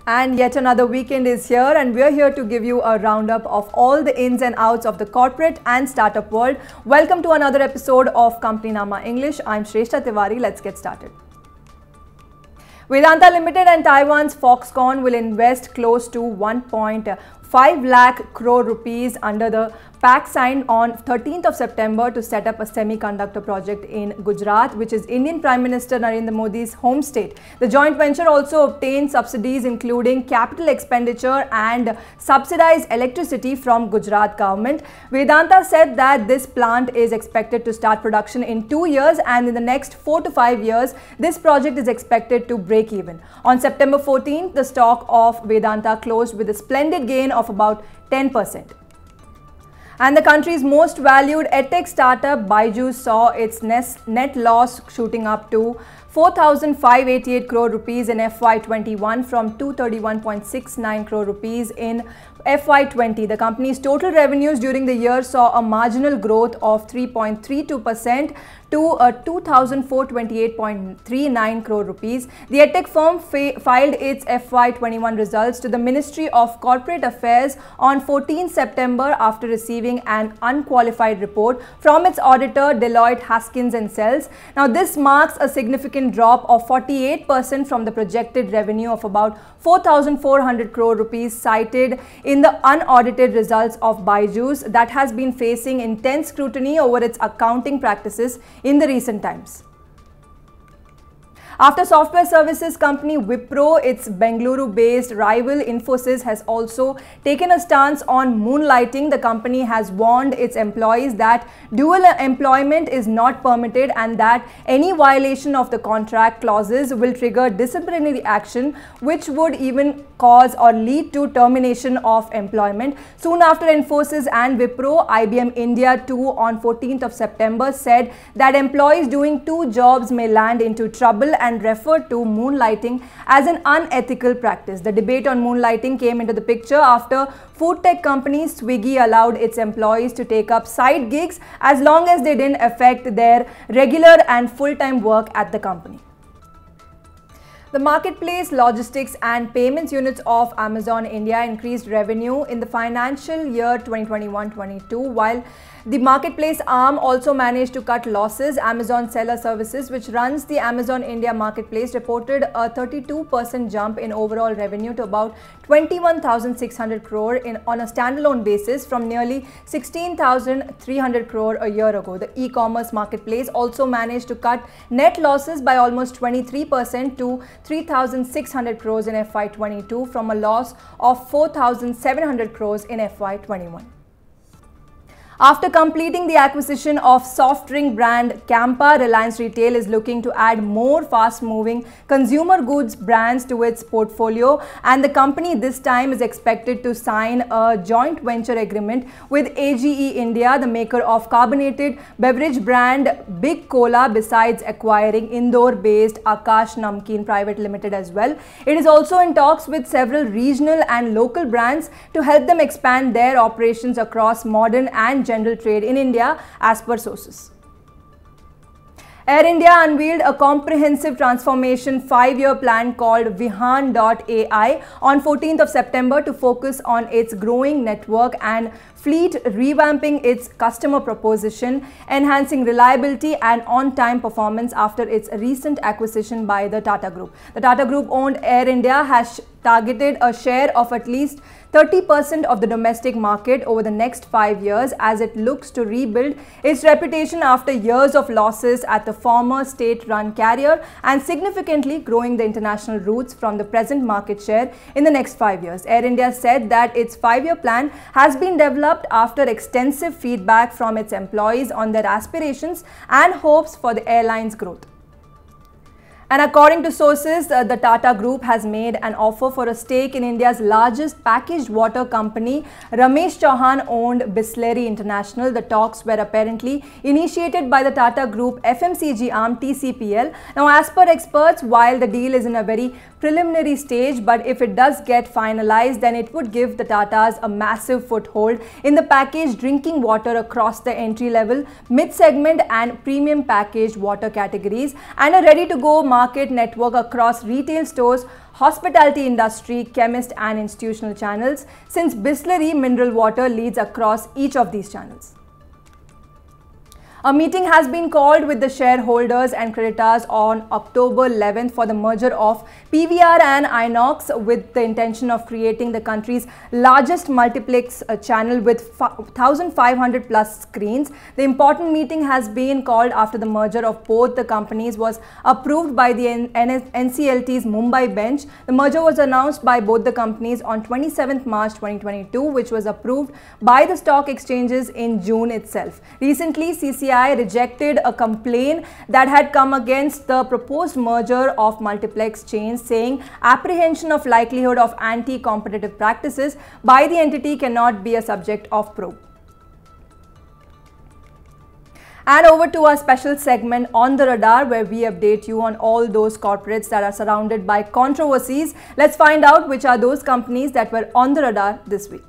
And yet another weekend is here, and we're here to give you a roundup of all the ins and outs of the corporate and startup world. Welcome to another episode of Companynama English. I'm Shrestha Tiwari. Let's get started. Vedanta Limited and Taiwan's Foxconn will invest close to 1.5 lakh crore rupees under the pact signed on 13th of September to set up a semiconductor project in Gujarat, which is Indian Prime Minister Narendra Modi's home state. The joint venture also obtained subsidies including capital expenditure and subsidized electricity from Gujarat government. Vedanta said that this plant is expected to start production in 2 years, and in the next 4 to 5 years, this project is expected to break even. On September 14th, the stock of Vedanta closed with a splendid gain of about 10%. And the country's most valued edtech startup Byju saw its net loss shooting up to 4,588 crore rupees in FY21 from 231.69 crore rupees in FY20. The company's total revenues during the year saw a marginal growth of 3.32% to 2,428.39 crore rupees. The edtech firm filed its FY21 results to the Ministry of Corporate Affairs on 14 September after receiving an unqualified report from its auditor Deloitte Haskins & Sells. Now this marks a significant drop of 48% from the projected revenue of about 4,400 crore rupees cited in the unaudited results of Byju's that has been facing intense scrutiny over its accounting practices in the recent times. After software services company Wipro, its Bengaluru-based rival Infosys has also taken a stance on Moonlighting. The company has warned its employees that dual employment is not permitted and that any violation of the contract clauses will trigger disciplinary action, which would even cause or lead to termination of employment. Soon after Infosys and Wipro, IBM India too on 14th of September said that employees doing two jobs may land into trouble and referred to moonlighting as an unethical practice. The debate on moonlighting came into the picture after food tech company Swiggy allowed its employees to take up side gigs as long as they didn't affect their regular and full-time work at the company. The marketplace, logistics and payments units of Amazon India increased revenue in the financial year 2021-22, while the marketplace arm also managed to cut losses. Amazon Seller Services, which runs the Amazon India marketplace, reported a 32% jump in overall revenue to about 21,600 crore on a standalone basis from nearly 16,300 crore a year ago. The e-commerce marketplace also managed to cut net losses by almost 23% to 3,600 crores in FY22 from a loss of 4,700 crores in FY21. After completing the acquisition of soft drink brand Campa, Reliance Retail is looking to add more fast-moving consumer goods brands to its portfolio, and the company this time is expected to sign a joint venture agreement with AGE India, the maker of carbonated beverage brand Big Cola, besides acquiring Indore-based Akash Namkeen Private Limited as well. It is also in talks with several regional and local brands to help them expand their operations across modern and general trade in India, as per sources. Air India unveiled a comprehensive transformation 5-year plan called Vihaan.ai on 14th of September to focus on its growing network and fleet, revamping its customer proposition, enhancing reliability and on-time performance after its recent acquisition by the Tata Group. The Tata Group owned Air India has targeted a share of at least 30% of the domestic market over the next 5 years as it looks to rebuild its reputation after years of losses at the former state-run carrier and significantly growing the international routes from the present market share in the next 5 years. Air India said that its 5-year plan has been developed after extensive feedback from its employees on their aspirations and hopes for the airline's growth. And according to sources, the Tata Group has made an offer for a stake in India's largest packaged water company, Ramesh Chauhan-owned Bisleri International. The talks were apparently initiated by the Tata Group FMCG arm TCPL. Now, as per experts, while the deal is in a very preliminary stage, but if it does get finalized, then it would give the Tatas a massive foothold in the packaged drinking water across the entry level, mid-segment and premium packaged water categories, and a ready-to-go market network across retail stores, hospitality industry, chemist and institutional channels, since Bisleri mineral water leads across each of these channels. A meeting has been called with the shareholders and creditors on October 11th for the merger of PVRInox with the intention of creating the country's largest multiplex channel with 1,500 plus screens. The important meeting has been called after the merger of both the companies was approved by the NCLT's Mumbai bench. The merger was announced by both the companies on 27th March 2022, which was approved by the stock exchanges in June itself. Recently, CCI rejected a complaint that had come against the proposed merger of multiplex chains, saying apprehension of likelihood of anti-competitive practices by the entity cannot be a subject of probe. And over to our special segment On the Radar, where we update you on all those corporates that are surrounded by controversies. Let's find out which are those companies that were on the radar this week.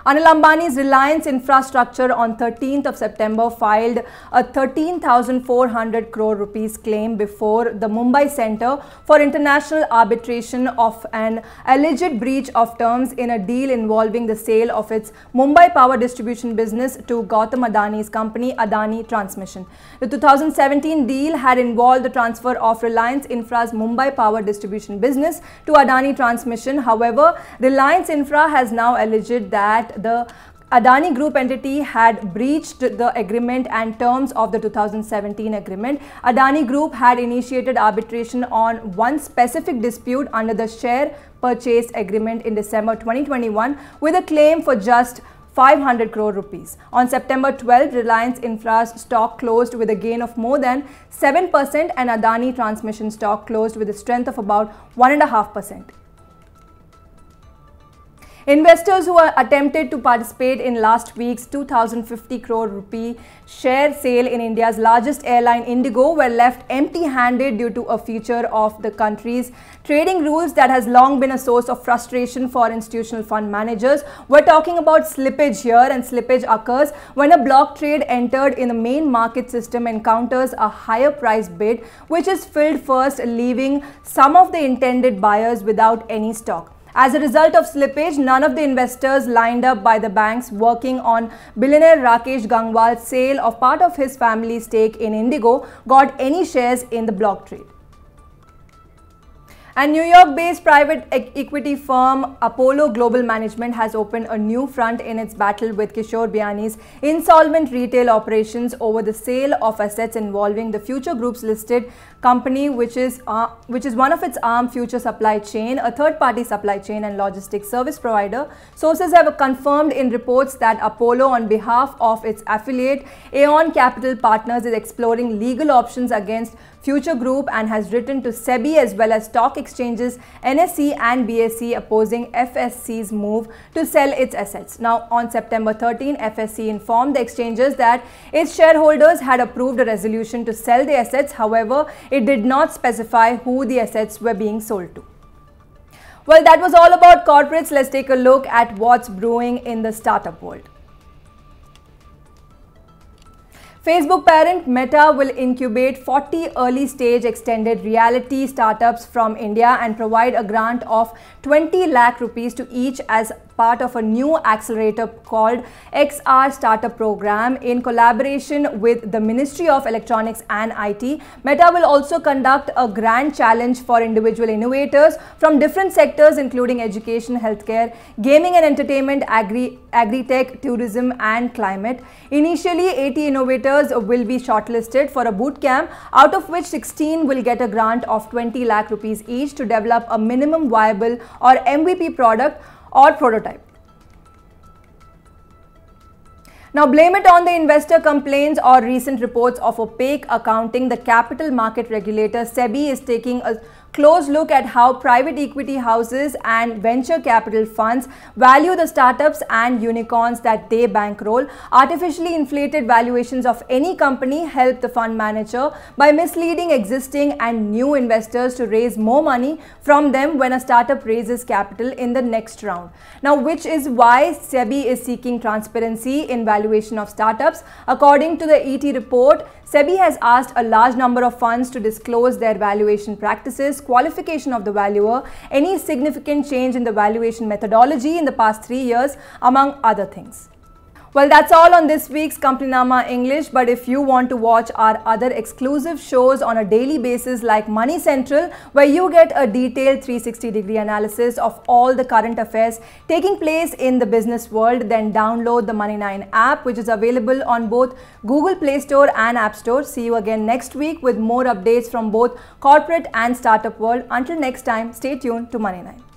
Anil Ambani's Reliance Infrastructure on 13th of September filed a 13,400 crore rupees claim before the Mumbai Center for International Arbitration of an alleged breach of terms in a deal involving the sale of its Mumbai power distribution business to Gautam Adani's company Adani Transmission. The 2017 deal had involved the transfer of Reliance Infra's Mumbai power distribution business to Adani Transmission. However, Reliance Infra has now alleged that the Adani Group entity had breached the agreement and terms of the 2017 agreement. Adani Group had initiated arbitration on one specific dispute under the share purchase agreement in December 2021 with a claim for just 500 crore rupees. On September 12, Reliance Infra's stock closed with a gain of more than 7% and Adani Transmission stock closed with a strength of about 1.5%. Investors who attempted to participate in last week's 2,050 crore rupee share sale in India's largest airline Indigo were left empty-handed due to a feature of the country's trading rules that has long been a source of frustration for institutional fund managers. We're talking about slippage here, and slippage occurs when a block trade entered in the main market system encounters a higher price bid, which is filled first, leaving some of the intended buyers without any stock. As a result of slippage, none of the investors lined up by the banks working on billionaire Rakesh Gangwal's sale of part of his family's stake in Indigo got any shares in the block trade. And New York-based private equity firm Apollo Global Management has opened a new front in its battle with Kishore Biyani's insolvent retail operations over the sale of assets involving the Future Group's listed company, which is one of its arm Future Supply Chain, a third-party supply chain and logistics service provider. Sources have confirmed in reports that Apollo, on behalf of its affiliate Aeon Capital Partners, is exploring legal options against Future Group and has written to Sebi as well as stock exchanges NSE and BSE opposing FSC's move to sell its assets. Now, on September 13, FSC informed the exchanges that its shareholders had approved a resolution to sell the assets. However, it did not specify who the assets were being sold to. Well, that was all about corporates. Let's take a look at what's brewing in the startup world. Facebook parent Meta will incubate 40 early-stage extended reality startups from India and provide a grant of 20 lakh rupees to each as part of a new accelerator called XR Startup Program in collaboration with the Ministry of Electronics and IT. Meta will also conduct a grand challenge for individual innovators from different sectors including education, healthcare, gaming and entertainment, agri-tech, tourism and climate. Initially, 80 innovators will be shortlisted for a boot camp, out of which 16 will get a grant of 20 lakh rupees each to develop a minimum viable or MVP product or prototype. Now, blame it on the investor complaints or recent reports of opaque accounting. The capital market regulator Sebi is taking a close look at how private equity houses and venture capital funds value the startups and unicorns that they bankroll. Artificially inflated valuations of any company help the fund manager by misleading existing and new investors to raise more money from them when a startup raises capital in the next round. Now, which is why Sebi is seeking transparency in valuation of startups. According to the ET report, Sebi has asked a large number of funds to disclose their valuation practices, qualification of the valuer, any significant change in the valuation methodology in the past 3 years, among other things. Well, that's all on this week's Companynama English, but if you want to watch our other exclusive shows on a daily basis like Money Central, where you get a detailed 360-degree analysis of all the current affairs taking place in the business world, then download the Money9 app, which is available on both Google Play Store and App Store. See you again next week with more updates from both corporate and startup world. Until next time, stay tuned to Money9.